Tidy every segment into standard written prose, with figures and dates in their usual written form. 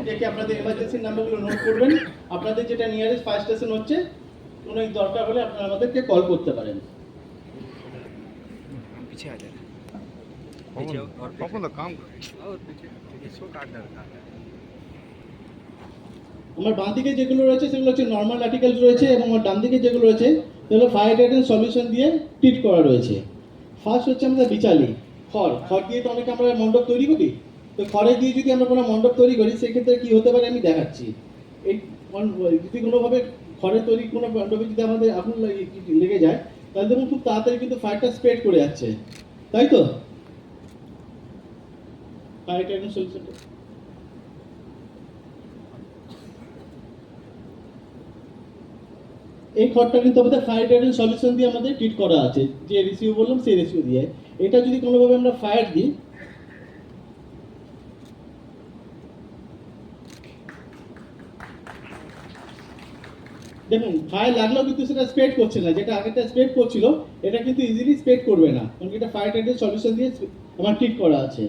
দেখে আপনাদের এমার্জেন্সি নাম্বারগুলো নোট করবেন। আপনাদের যেটা নিয়ারেস্ট ফায়ার স্টেশন হচ্ছে, কোনো দরকার হলে আপনারা আমাদেরকে কল করতে পারেন। पीछे आ जाना पीछे और पवन का काम और पीछे इसको काट डालता है। আমার বাম দিকে যেগুলো রয়েছে সেগুলো হচ্ছে নর্মাল আর্টিকেলস রয়েছে, এবং আমার ডান দিকে যেগুলো রয়েছে সেগুলো ফায়ার রিটার্ডেন্ট সলিউশন দিয়ে ট্রিট করা রয়েছে। ফার্স্ট হচ্ছে আমাদের বিচালি খড় দিয়ে তো অনেকে আমরা মণ্ডপ তৈরি করি। তো খড়ে দিয়ে যদি আমরা কোনো মণ্ডপ তৈরি করি সেক্ষেত্রে কি হতে পারে আমি দেখাচ্ছি। এই যদি কোনোভাবে খড়ের তৈরি কোনো মণ্ডপে যদি আমাদের আগুন লেগে যায় তাহলে দেখুন খুব তাড়াতাড়ি কিন্তু ফায়ারটা স্প্রেড করে যাচ্ছে, তাই তো? ফায়ার রিটার্ডেন্ট সলিউশনটা এই খড়টা কিন্তু আমাদের ফায়ার রিটার্ডেন্ট সলিউশন দিয়ে আমাদের ট্রিট করা আছে, যে রেশিও বললাম সেই রেশিও দিয়ে। এটা যদি কোনোভাবে আমরা ফায়ার দিই, দেখুন ফায়ার লাগলেও কিন্তু সেটা স্প্রেড করছে না, যেটা আগেটা স্প্রেড করছিল এটা কিন্তু ইজিলি স্প্রেড করবে না, কারণ এটা ফায়ার রিটার্ডেন্ট সলিউশন দিয়ে আমার ট্রিট করা আছে।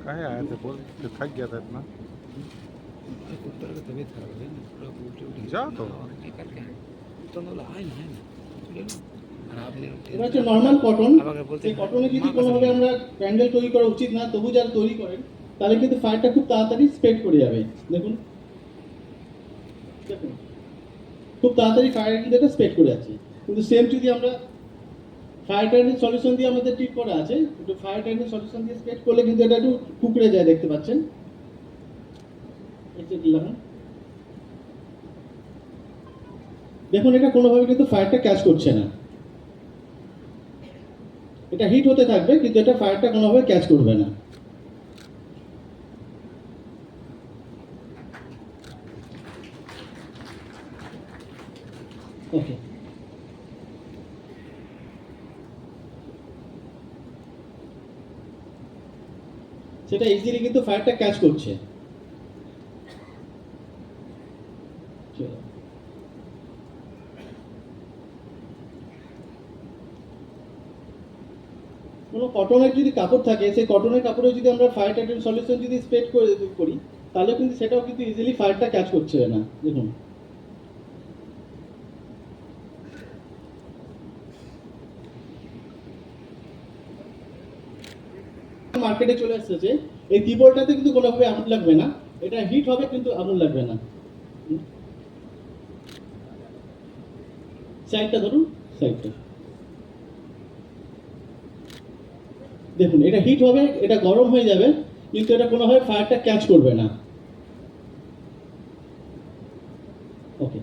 कहाँ आया थे बोल, जो थक गया था इतना। ऊपर का तबीयत खराब है ना पूरा उल्टी उल्टी जा तो निकल के तो बोला आए ना खराब এটা হচ্ছে নর্মাল কটন। আমাকে বলতে এই কটনে যদি কোনোভাবে আমরা প্যান্ডেল তৈরি করা উচিত না, তবু যারা তৈরি করেন তাহলে কিন্তু ফায়ারটা খুব তাড়াতাড়ি স্প্রেড করে যাবে। দেখুন দেখুন খুব তাড়াতাড়ি ফায়ার কিন্তু এটা স্প্রেড করে যাচ্ছে। কিন্তু সেম যদি আমরা ফায়ার রিটার্ডেন্ট সলিউশন দিয়ে আমাদের ট্রিট করা আছে, একটু ফায়ার রিটার্ডেন্ট সলিউশন দিয়ে স্প্রেড করলে কিন্তু এটা একটু কুকড়ে যায়, দেখতে পাচ্ছেন। দেখুন এটা কোনোভাবে কিন্তু ফায়ারটা ক্যাচ করছে না, এটা হিট হতে থাকবে কিন্তু এটা ফায়ারটা কোনোভাবে ক্যাচ করবে না। ওকে, সেটা ইজিলি কিন্তু ফায়ারটা ক্যাচ করছে। কোনো কটনের যদি কাপড় থাকে, সেই কটনের কাপড়ে যদি আমরা ফায়ার রিটার্ডেন্ট সলিউশন যদি স্প্রেড করি তাহলে কিন্তু সেটাও কিন্তু ইজিলি ফায়ারটা ক্যাচ করছে না। দেখুন মার্কেটে চলে এসেছে, এই কিবোর্ডটাতে কিন্তু কোনোভাবে আগুন লাগবে না, এটা হিট হবে কিন্তু আগুন লাগবে না। সাইডটা ধরুন, সাইডটা দেখুন এটা হিট হবে, এটা গরম হয়ে যাবে কিন্তু এটা কোনোভাবে ফায়ারটা ক্যাচ করবে না। ওকে,